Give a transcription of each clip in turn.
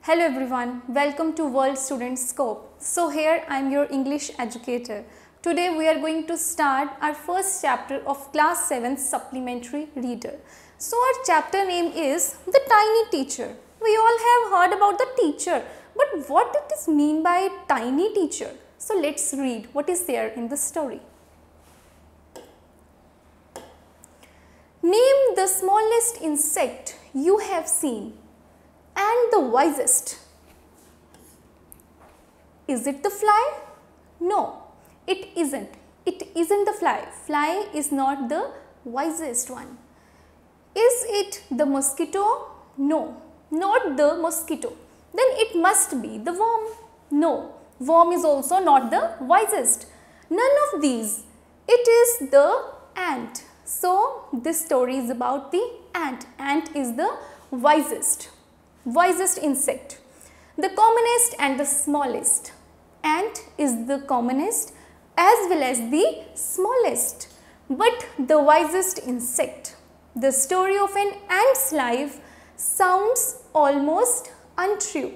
Hello everyone, welcome to World Student Scope. So here I am your English educator. Today we are going to start our first chapter of class 7 supplementary reader. So our chapter name is The Tiny Teacher. We all have heard about the teacher, but what does it mean by tiny teacher? So let's read what is there in the story. Name the smallest insect you have seen and the wisest. Is it the fly? No, it isn't. It isn't the fly. Fly is not the wisest one. Is it the mosquito? No, not the mosquito. Then it must be the worm. No, worm is also not the wisest. None of these. It is the ant. So this story is about the ant. Ant is the wisest insect, the commonest and the smallest. Ant is the commonest as well as the smallest, but the wisest insect. The story of an ant's life sounds almost untrue,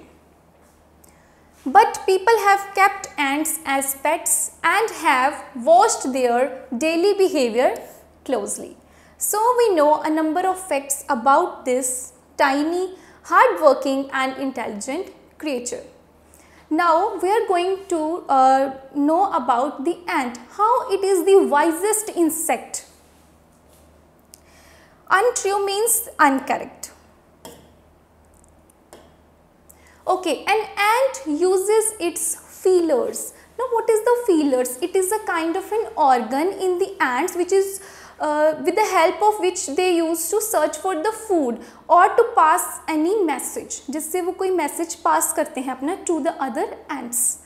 but people have kept ants as pets and have watched their daily behavior closely. So we know a number of facts about this tiny, hardworking and intelligent creature. Now we are going to know about the ant, how it is the wisest insect. Untrue means incorrect. Okay, an ant uses its feelers. Now what is the feelers? It is a kind of an organ in the ants which is with the help of which they use to search for the food or to pass any message, जिससे वो कोई message pass करते हैं अपना to the other ants.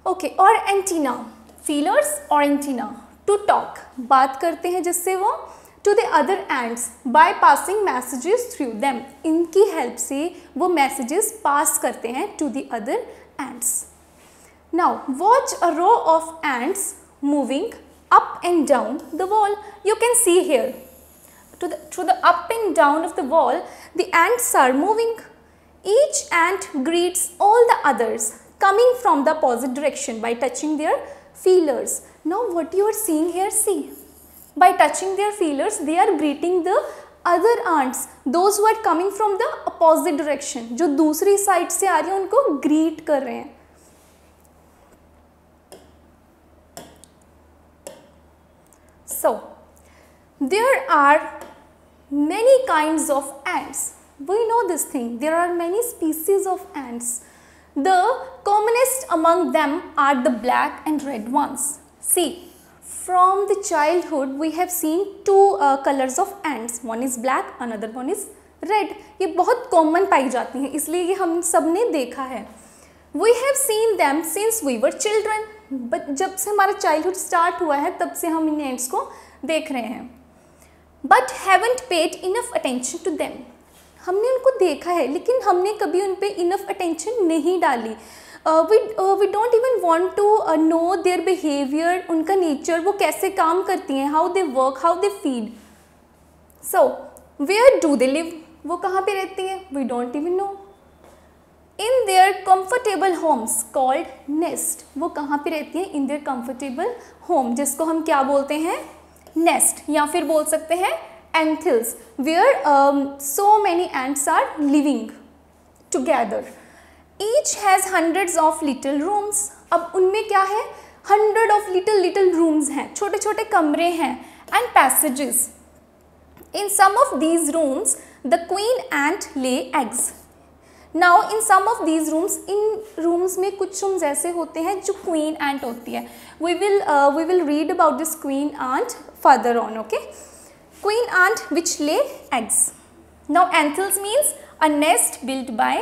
Okay, और antenna, feelers और antenna, to talk, बात करते हैं जिससे वो to the other ants by passing messages through them. इनकी help से वो messages pass करते हैं to the other ants. Now watch a row of ants moving up and down the wall. You can see here to the up and down of the wall, the ants are moving. Each ant greets all the others coming from the opposite direction by touching their feelers. Now what you are seeing here, see, by touching their feelers they are greeting the other ants, those who are coming from the opposite direction, जो दूसरी side से आ रही हैं उनको greet कर रहे हैं. So, there are many kinds of ants. We know this thing. There are many species of ants. The commonest among them are the black and red ones. See, from the childhood we have seen two colors of ants. One is black, another one is red. ये बहुत common पाई जाती हैं, इसलिए ये हम सब ने देखा है. We have seen them since we were children. But जब से हमारा childhood start हुआ है तब से हम इन ants को देख रहे हैं. But haven't paid enough attention to them. हमने उनको देखा है लेकिन हमने कभी उन पे enough attention नहीं डाली. We don't even want to know their behavior, उनका nature, वो कैसे काम करती हैं, how they work, how they feed. So where do they live? वो कहाँ पे रहती हैं? We don't even know. In their comfortable homes called nest. वो कहाँ पे रहती हैं? In their comfortable home, जिसको हम क्या बोलते हैं? Nest, या फिर बोल सकते हैं anthills, where so many ants are living together. Each has hundreds of little rooms. अब उनमें क्या है? 100 of little rooms हैं, छोटे छोटे कमरे हैं, and passages. In some of these rooms, the queen ant lay eggs. Now in some of these rooms, in rooms में कुछ rooms ऐसे होते हैं जो queen ant होती है. We will read about this queen ant further on. Okay, queen ant which lay eggs. Now anthills means a nest built by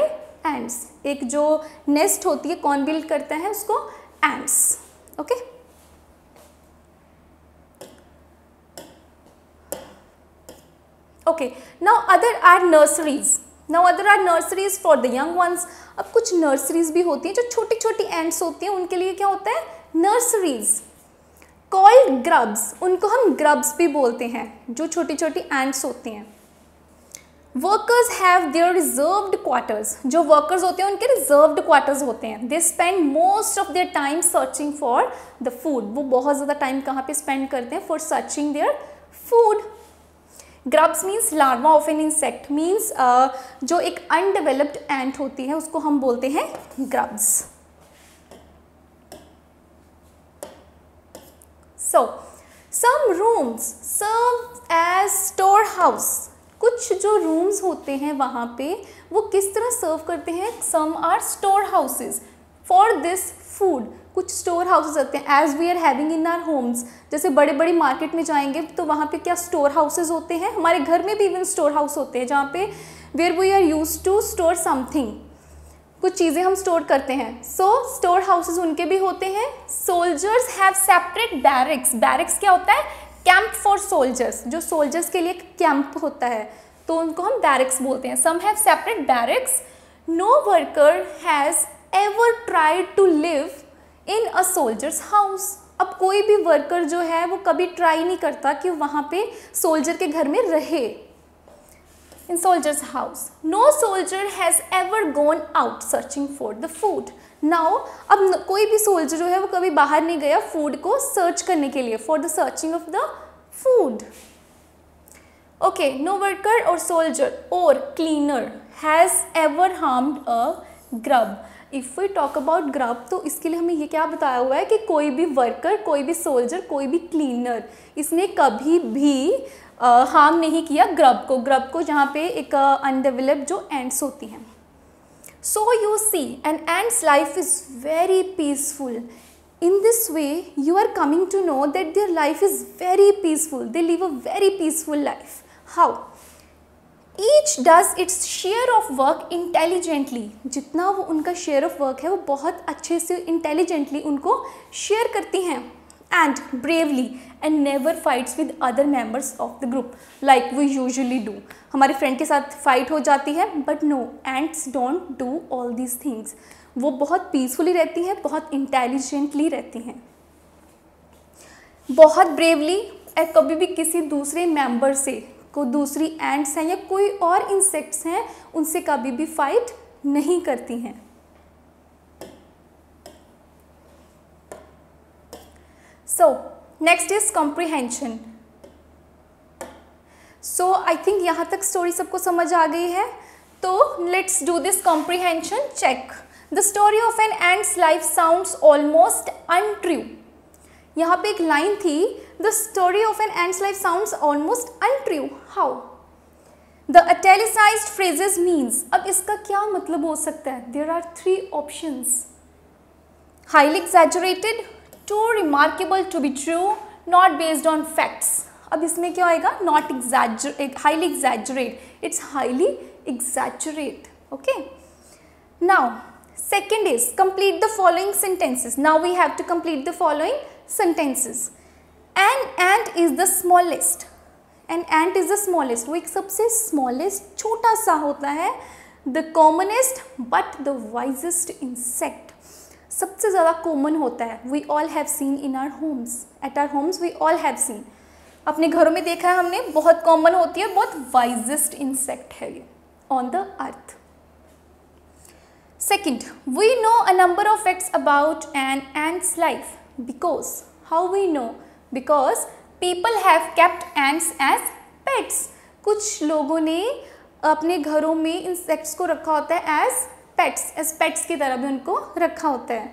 ants. एक जो nest होती है कौन build करता है उसको? Ants. Okay. Okay. Now other are nurseries. Now other are nurseries for the young ones. अब कुछ nurseries भी होती हैं जो छोटी छोटी ants होती हैं, उनके लिए क्या होता है? Nurseries. Called grubs. उनको हम grubs भी बोलते हैं, जो छोटी छोटी ants होती हैं. Workers have their reserved quarters, जो वर्कर्स होते हैं उनके रिजर्व्ड क्वार्टर्स होते हैं. They spend most of their time searching for the food, वो बहुत ज़्यादा टाइम कहाँ पे स्पेंड करते हैं? For searching their food. Grubs means larva of an insect, means जो एक अनडेवलप्ड एंट होती है उसको हम बोलते हैं grubs. So some rooms serve as store house, कुछ जो रूम्स होते हैं वहाँ पे वो किस तरह सर्व करते हैं? Some are store houses for this food. कुछ स्टोर हाउसेज होते हैं as we are having in our homes. जैसे बड़े बड़े मार्केट में जाएंगे तो वहाँ पे क्या स्टोर हाउसेज होते हैं? हमारे घर में भी इवन स्टोर हाउस होते हैं जहाँ पे where we are use to store something, कुछ चीज़ें हम स्टोर करते हैं. सो स्टोर हाउसेज उनके भी होते हैं. Soldiers have separate barracks. Barracks क्या होता है? कैंप फॉर सोल्जर्स, जो सोल्जर्स के लिए कैंप होता है तो उनको हम बैरिक्स बोलते हैं. Some have separate barracks. No worker has ever tried to live in a soldiers house. अब कोई भी वर्कर जो है वो कभी ट्राई नहीं करता कि वहाँ पे सोल्जर के घर में रहे. In soldiers house. No soldier has ever gone out searching for the food. Now अब कोई भी सोल्जर जो है वो कभी बाहर नहीं गया फूड को सर्च करने के लिए, for the searching of the food. Okay, no worker और सोल्जर और cleaner has ever harmed a grub. If we talk about grub तो इसके लिए हमें ये क्या बताया हुआ है कि कोई भी वर्कर, कोई भी सोल्जर, कोई भी क्लीनर इसने कभी भी हार्म नहीं किया ग्रब को जहाँ पे एक अनडेवलप्ड जो एंट्स होती हैं. So you see, an ant's life is very peaceful. In this way, you are coming to know that their life is very peaceful. They live a very peaceful life. How? Each does its share of work intelligently. जितना वो उनका share of work है वो बहुत अच्छे से intelligently उनको share करती हैं. And bravely and never fights with other members of the group like we usually do. हमारे फ्रेंड के साथ फाइट हो जाती है, but no, ants don't do all these things. वो बहुत पीसफुली रहती हैं, बहुत इंटेलिजेंटली रहती हैं, बहुत ब्रेवली. कभी भी किसी दूसरे मेंबर से, कोई दूसरी एंट्स हैं या कोई और इंसेक्ट्स हैं उनसे कभी भी फाइट नहीं करती हैं. So next is comprehension. So I think यहाँ तक स्टोरी सबको समझ आ गई है. तो let's do this comprehension check. The story of an ant's life sounds almost untrue. यहाँ पे एक लाइन थी, the story of an ant's life sounds almost untrue. How? The italicised phrases means. अब इसका क्या मतलब हो सकता है? There are 3 options. Highly exaggerated, too remarkable to be true, not based on facts. अब इसमें क्या आएगा? Not exaggerate, highly exaggerate. It's highly exaggerate. Okay, now second is complete the following sentences. Now we have to complete the following sentences. An ant is the smallest. An ant is the smallest. वो एक सबसे smallest छोटा सा होता है. The commonest but the wisest insect. सबसे ज़्यादा common होता है. We all have seen in our homes. At our homes we all have seen. अपने घरों में देखा है हमने, बहुत common होती है, बहुत wisest insect है ये on the earth. Second, we know a number of facts about an ant's life. Because, how we know? Because people have kept ants as pets. कुछ लोगों ने अपने घरों में इंसेक्ट्स को रखा होता है as pets की तरह भी उनको रखा होता है.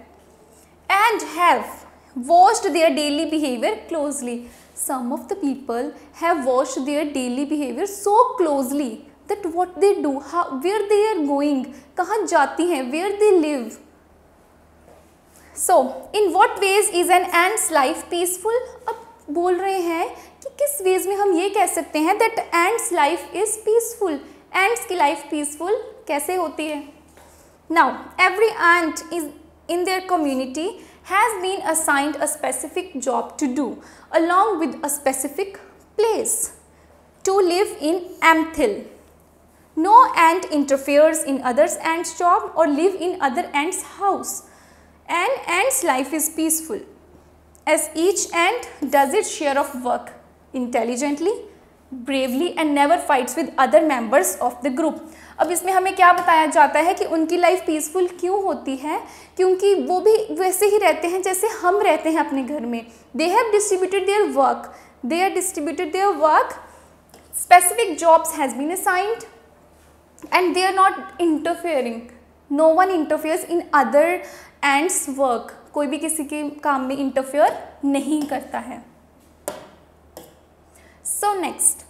And have watched their daily behavior closely. Some of the people have watched their daily behavior so closely that what they do, how, where they are going, कहाँ जाती हैं, where they live. So, in what ways is an ant's life peaceful? अब बोल रहे हैं कि किस ways में हम ये कह सकते हैं that ant's life is peaceful. Ants की life peaceful कैसे होती है? Now, every ant is in their community has been assigned a specific job to do along with a specific place to live in anthill. No ant interferes in other ants' job or live in other ants' house. An ant's life is peaceful as each ant does its share of work intelligently, bravely and never fights with other members of the group. अब इसमें हमें क्या बताया जाता है कि उनकी life peaceful क्यों होती है, क्योंकि वो भी वैसे ही रहते हैं जैसे हम रहते हैं अपने घर में. They have distributed their work, specific jobs has been assigned and they are not interfering. No one interferes in other ants work. कोई भी किसी के काम में इंटरफेयर नहीं करता है. So next,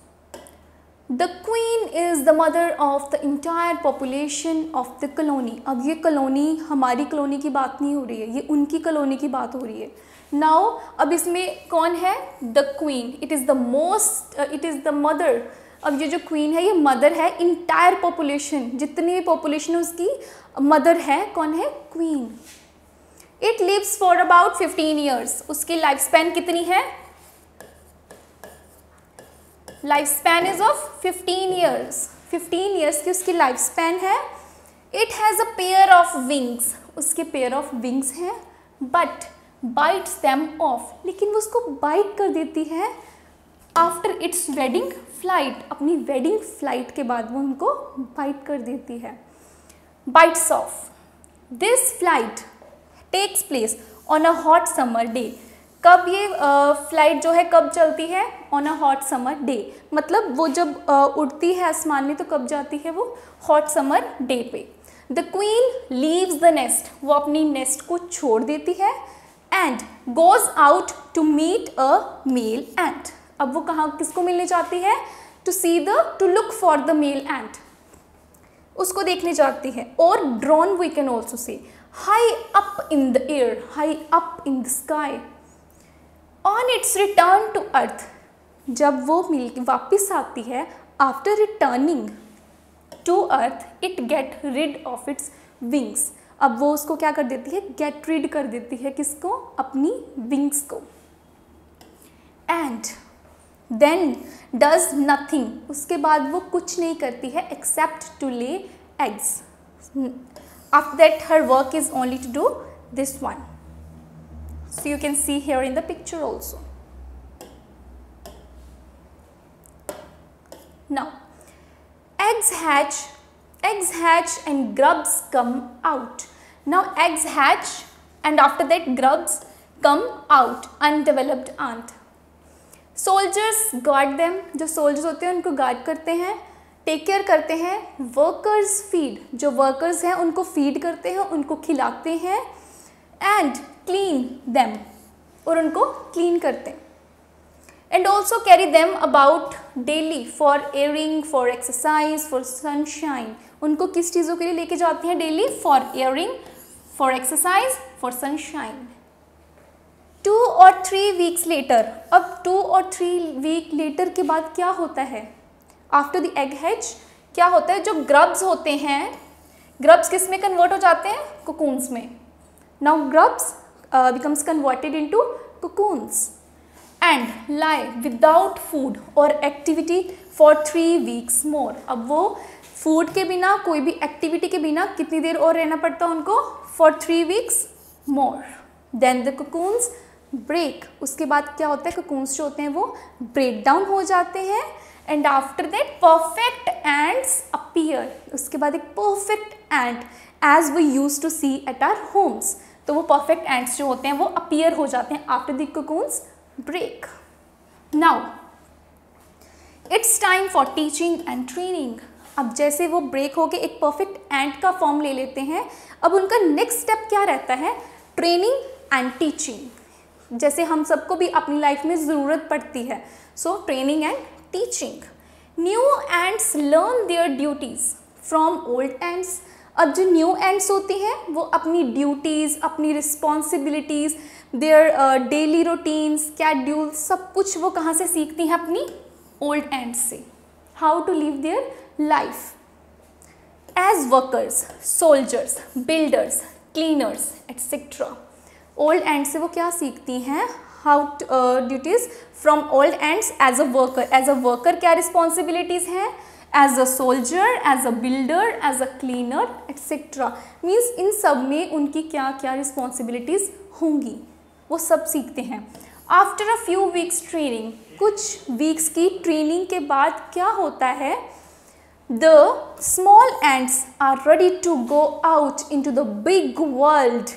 the queen is the mother of the entire population of the colony. अब ये कॉलोनी हमारी कॉलोनी की बात नहीं हो रही है, ये उनकी कॉलोनी की बात हो रही है. Now अब इसमें कौन है? The queen. It is the mother. अब ये जो क्वीन है ये मदर है. इंटायर पॉपुलेशन, जितनी भी पॉपुलेशन है उसकी मदर है. कौन है? Queen. It lives for about 15 years. उसकी लाइफ स्पैन कितनी है? Life span is of 15 years. 15 years की उसकी लाइफ स्पैन है. It has a pair of wings. उसके पेयर ऑफ विंग्स हैं. But bites them off. लेकिन वो उसको बाइट कर देती है आफ्टर इट्स वेडिंग फ्लाइट. अपनी वेडिंग फ्लाइट के बाद वो उनको बाइट कर देती है. Bites off. This flight takes place on a hot summer day. कब ये फ्लाइट जो है कब चलती है? On a hot summer day. मतलब वो जब उड़ती है आसमान में तो कब जाती है वो? हॉट समर डे पे. The queen leaves the nest. वो अपनी नेस्ट को छोड़ देती है. And goes out to meet a male ant. अब वो कहाँ किसको मिलने जाती है? To look for the male ant. उसको देखने जाती है. और drone we can also say high up in the air, high up in the sky. On its return to earth. जब वो मिल वापिस आती है after returning to earth it get rid of its wings. अब वो उसको क्या कर देती है? गेट रिड कर देती है. किसको? अपनी विंग्स को. And then does nothing. उसके बाद वो कुछ नहीं करती है except to lay eggs. After that her work is only to do this one. So you can see here in the picture also. Now eggs hatch and grubs come out. Now eggs hatch and after that grubs come out. Undeveloped ant. Soldiers guard them. जो soldiers होते हैं उनको guard करते हैं, take care करते हैं. Workers feed. जो workers हैं उनको feed करते हैं, उनको खिलाते हैं. And clean them. और उनको clean करते हैं. And also carry them about daily for airing, for exercise, for sunshine. उनको किस चीज़ों के लिए लेके जाती हैं daily? For airing, for exercise, for sunshine. 2 or 3 weeks later. अब 2 or 3 week later के बाद क्या होता है? After the egg hatch क्या होता है? जो grubs होते हैं, grubs किस में convert हो जाते हैं? cocoons में. Now grubs becomes converted into cocoons and lie without food or activity for 3 weeks more. अब वो food के बिना, कोई भी activity के बिना कितनी देर और रहना पड़ता है उनको? For 3 weeks more. Then the cocoons break. उसके बाद क्या होता है? cocoons जो होते हैं वो break down हो जाते हैं. And after that perfect ants appear. उसके बाद एक perfect ant as we used to see at our homes. तो वो परफेक्ट एंड्स जो होते हैं वो अपीयर हो जाते हैं after the cocoons break. Now it's time for teaching and training. अब जैसे वो ब्रेक होके एक परफेक्ट एंड का फॉर्म ले लेते हैं, अब उनका नेक्स्ट स्टेप क्या रहता है? Training and teaching. जैसे हम सबको भी अपनी लाइफ में ज़रूरत पड़ती है. So training and teaching. New ants learn their duties from old ants. अब जो न्यू एंड्स होती हैं वो अपनी ड्यूटीज़, अपनी responsibilities, their daily routine, schedule, सब कुछ वो कहाँ से सीखती हैं? अपनी ओल्ड एंड्स से. How to live their life as workers, soldiers, builders, cleaners etcetera. Old ants से वो क्या सीखती हैं? How duties from old ants as a worker. As a worker क्या रिस्पॉन्सिबिलिटीज़ हैं? As a soldier, as a builder, as a cleaner etcetera. Means इन सब में उनकी क्या क्या रिस्पॉन्सिबिलिटीज़ होंगी वो सब सीखते हैं. After a few weeks training, कुछ वीक्स की ट्रेनिंग के बाद क्या होता है, the small ants are ready to go out into the big world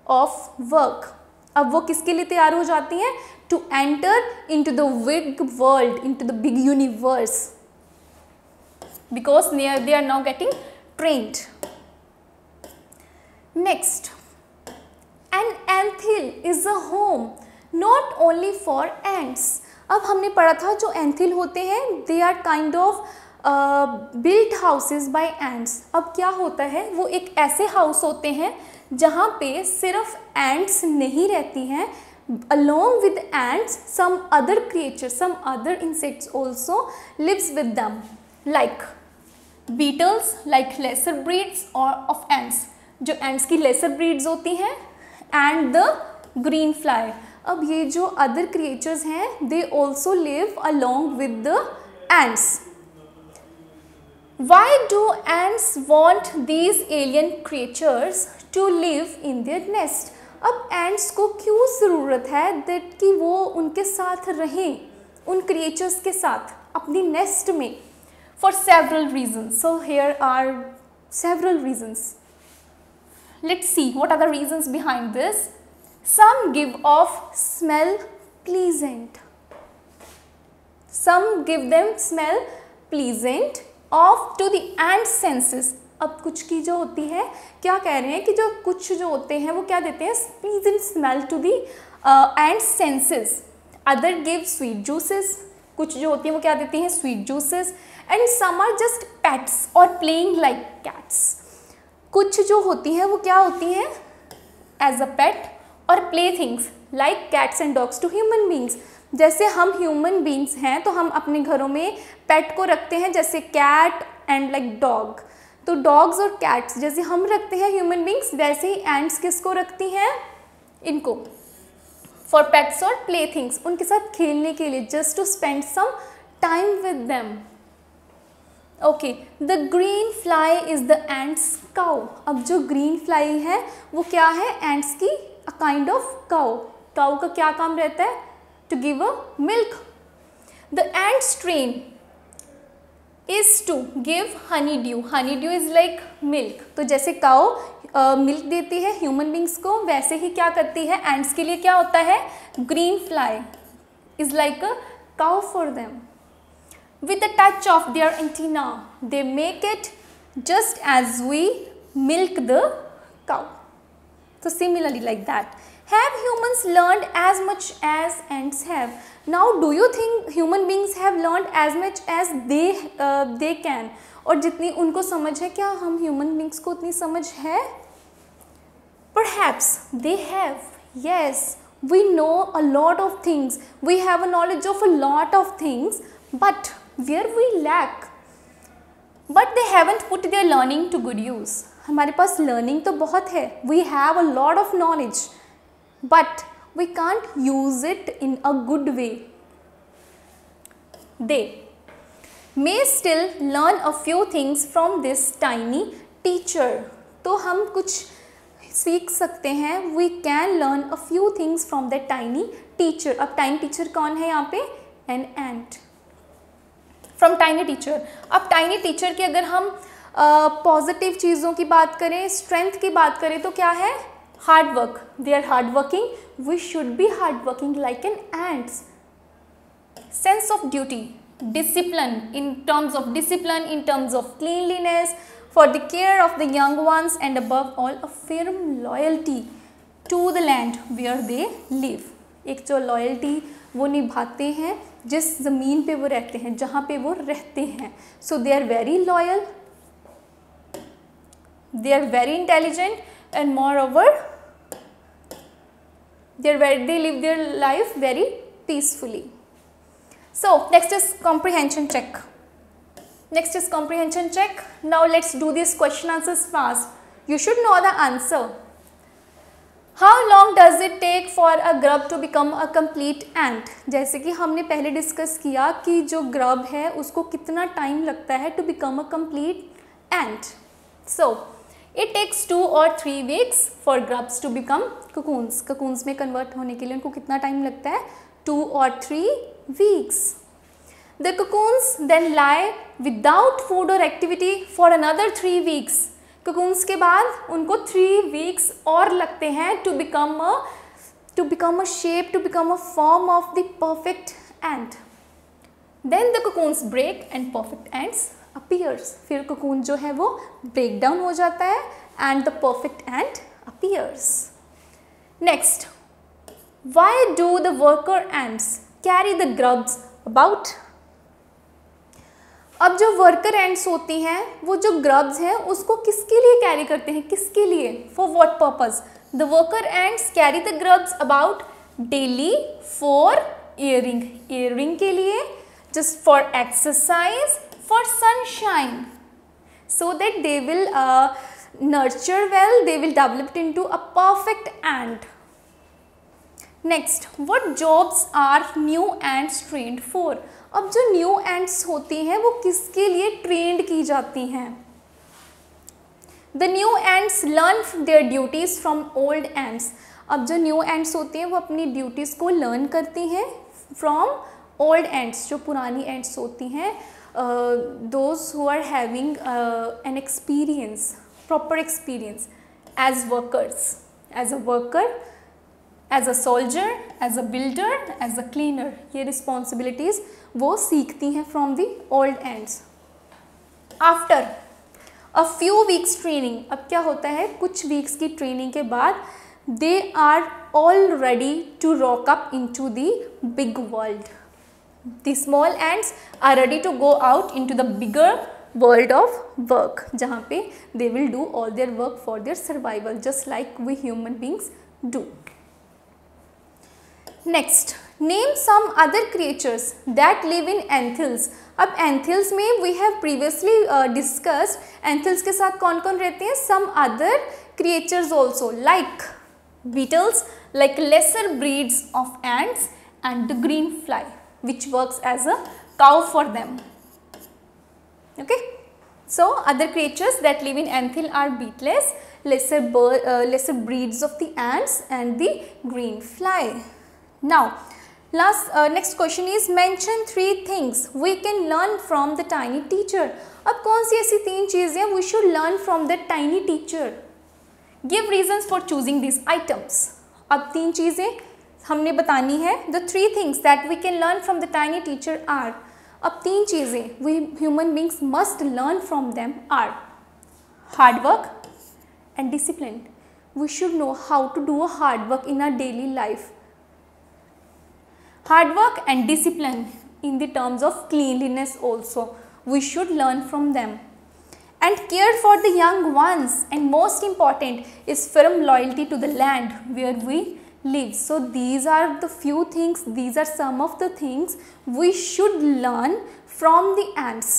of work. अब वो किसके लिए तैयार हो जाती हैं, to enter into the big world, into the big universe, because they are now getting trained. Next, an anthill is a home not only for ants. अब हमने पढ़ा था जो एंथिल होते हैं they are kind of built houses by ants. अब क्या होता है, वो एक ऐसे हाउस होते हैं जहाँ पे सिर्फ ants नहीं रहती हैं, along with ants some other creatures, some other insects also lives with them, like beetles, like lesser breeds or of ants, जो ants की lesser breeds होती हैं, and the green fly. अब ये जो अदर क्रिएचर्स हैं they also live along with the ants. Why do ants want these alien creatures to live in their nest? अब ants को क्यों ज़रूरत है that कि वो उनके साथ रहें, उन क्रिएचर्स के साथ अपनी नेस्ट में? For several reasons. So here are several reasons. Let's see what are the reasons behind this. Some give off smell pleasant. Some give them smell pleasant off to the ant senses. अब कुछ की जो होती है, क्या कह रहे हैं कि जो कुछ जो होते हैं वो क्या देते हैं, pleasant smell to the ant senses. Other give sweet juices. कुछ जो होती हैं वो क्या देती हैं, sweet juices. And some are just pets or playing like cats. कुछ जो होती हैं वो क्या होती हैं, as a pet और playthings like cats and dogs to human beings. जैसे हम human beings हैं तो हम अपने घरों में pet को रखते हैं, जैसे cat and like dog. तो dogs और cats जैसे हम रखते हैं human beings, वैसे ही ants किसको रखती हैं, इनको, for pets और playthings, उनके साथ खेलने के लिए, just to spend some time with them. Okay, the green fly is the ants cow. अब जो green fly है वो क्या है, ants की a kind of cow. cow का क्या काम रहता है, to give a milk. The ants train is to give honeydew. honeydew is like milk. तो जैसे cow मिल्क देती है ह्यूमन बींग्स को, वैसे ही क्या करती है, ants के लिए क्या होता है, green fly is like a cow for them. With the touch of their antenna, they make it just as we milk the cow. So similarly like that. Have humans learned as much as ants have? Now do you think human beings have learned as much as they can? और जितनी उनको समझ है, क्या हम human beings को उतनी समझ है? Perhaps they have. Yes, we know a lot of things. We have a knowledge of a lot of things, but where we lack, but they haven't put their learning to good use. हमारे पास learning तो बहुत है, we have a lot of knowledge, but we can't use it in a good way. They may still learn a few things from this tiny teacher. तो हम कुछ सीख सकते हैं, we can learn a few things from that tiny teacher. अब tiny teacher कौन है यहाँ पे, an ant. From tiny teacher. अब टाइनी टीचर की अगर हम पॉजिटिव चीज़ों की बात करें, स्ट्रेंथ की बात करें, तो क्या है, hard work. They are hard working, we should be hard working like an ants. Sense of duty, discipline, in terms of discipline, in terms of cleanliness, for the care of the young ones, and above all a firm loyalty to the land where they live. एक जो loyalty वो निभाते हैं जिस ज़मीन पे वो रहते हैं, जहाँ पे वो रहते हैं. So they are very loyal, they are very intelligent, and moreover they live their life very peacefully. So next is comprehension check. Now let's do these question answers fast. You should know the answer. How long does it take for a grub to become a complete ant? जैसे कि हमने पहले discuss किया कि जो grub है उसको कितना टाइम लगता है to become a complete ant. So It takes 2 or 3 weeks for grubs to become cocoons. Cocoons में convert होने के लिए उनको कितना टाइम लगता है? 2 or 3 weeks. The cocoons then lie without food or activity for another 3 weeks. Cocoons के बाद उनको 3 weeks और लगते हैं to become a shape, to become a form of the perfect ant. Then the cocoons break and perfect ants appears. फिर cocoon जो है वो break down हो जाता है and the perfect ant appears. Next, why do the worker ants carry the grubs about? अब जो worker ends होती हैं वो जो ग्रब्स हैं उसको किसके लिए कैरी करते हैं? किसके लिए? For what purpose? The worker ants carry the grubs about daily for airing. Airing के लिए, just for exercise, for sunshine, so that they will nurture well, they will develop into a perfect ant. Next, what jobs are new ants trained for? अब जो new ants होती हैं वो किसके लिए trend की जाती हैं? The new ants learn their duties from old ants. अब जो न्यू एंट्स होती हैं वो अपनी ड्यूटीज़ को लर्न करती हैं फ्रॉम ओल्ड एंट्स, जो पुरानी एंट्स होती हैं, those who are having an experience, proper experience as workers, as a worker, as a soldier, as a builder, as a cleaner. ये रिस्पॉन्सिबिलिटीज़ वो सीखती हैं from the old ants. After a few weeks training, अब क्या होता है, कुछ weeks की ट्रेनिंग के बाद they are all ready to rock up into the big world. The small ants are ready to go out into the bigger world of work, जहाँ पे they will do all their work for their survival, just like we human beings do. Next, name some other creatures that live in anthills. अब anthills में we have previously discussed, anthills के साथ कौन कौन रहते हैं? Some other creatures also, like beetles, like lesser breeds of ants and the green fly, which works as a cow for them. Okay, so other creatures that live in anthill are beetles, lesser breeds of the ants and the green fly. Now, next question is mention 3 things we can learn from the tiny teacher. अब कौन सी ऐसी 3 चीज़ें we should learn from the tiny teacher? Give reasons for choosing these items. अब 3 चीज़ें हमने बतानी है. The 3 things that we can learn from the tiny teacher are, अब 3 चीज़ें we human beings must learn from them are hard work and discipline. We should know how to do a hard work in our daily life. Hard work and discipline in the terms of cleanliness also, we should learn from them. And care for the young ones, and most important is firm loyalty to the land where we live. So these are the few things, these are some of the things we should learn from the ants.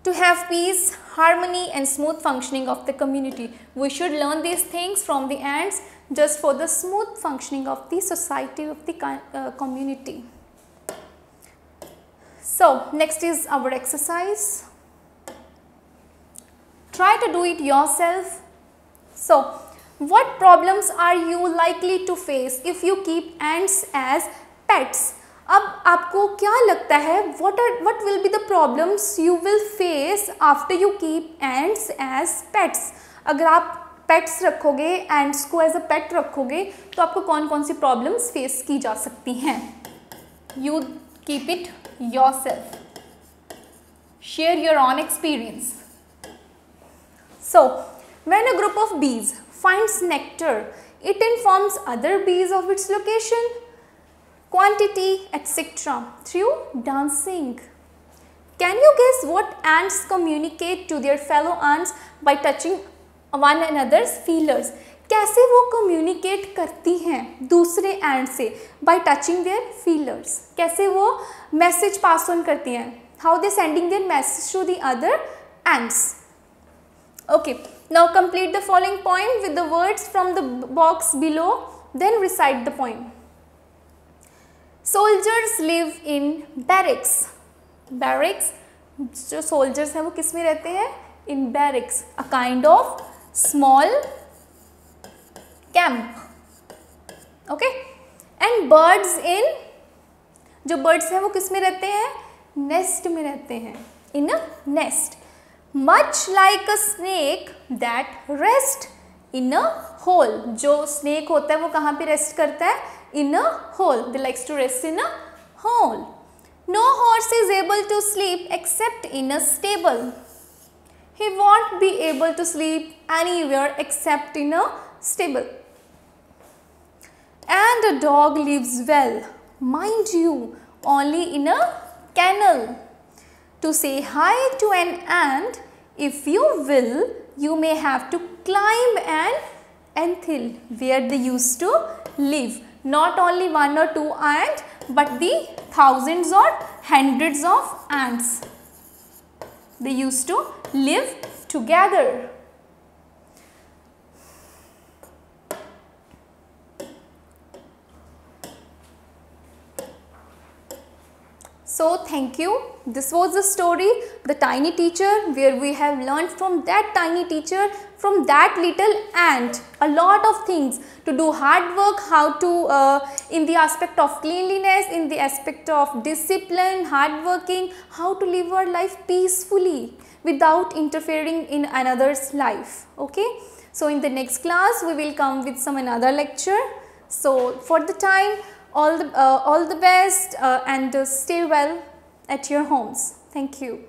To have peace, harmony and smooth functioning of the community, we should learn these things from the ants, just for the smooth functioning of the society, of the community. So next is our exercise. Try to do it yourself. So what problems are you likely to face if you keep ants as pets? अब आपको क्या लगता है, what will be the problems you will face after you keep ants as pets? अगर आप pets रखोगे, ends को as a पेट रखोगे, तो आपको कौन कौन सी प्रॉब्लम्स फेस की जा सकती हैं? You keep it yourself, share your own experience. So when a group of bees finds nectar, it informs other bees of its location, quantity etcetera through dancing. Can you guess what ants communicate to their fellow ants by touching one another's feelers? कैसे वो communicate करती हैं दूसरे ant से? By touching their feelers. कैसे वो message pass on करती हैं? How they sending their message to the other ants. Okay, now complete the following point with the words from the box below, then recite the point. Soldiers live in barracks. Barracks, जो soldiers हैं वो किस में रहते हैं? in barracks, a kind of small camp. Okay, and birds in, जो birds हैं वो किस में रहते हैं? Nest में रहते हैं, in a nest. Much like a snake that rest in a hole. जो snake होता है वो कहाँ पे rest करता है? In a hole. They likes to rest in a hole. No horse is able to sleep except in a stable. He won't be able to sleep anywhere except in a stable. And a dog lives well, mind you, only in a kennel. To say hi to an ant, if you will, you may have to climb an anthill where they used to live. Not only one or two ants, but the thousands or hundreds of ants. They used to live together. So thank you. This was the story, The Tiny Teacher, where we have learned from that tiny teacher, from that little ant, a lot of things to do hard work, how to in the aspect of cleanliness, in the aspect of discipline, hard working, how to live our life peacefully without interfering in another's life. Okay. So in the next class we will come with some another lecture. So for the time, all the best and stay well at your homes. Thank you.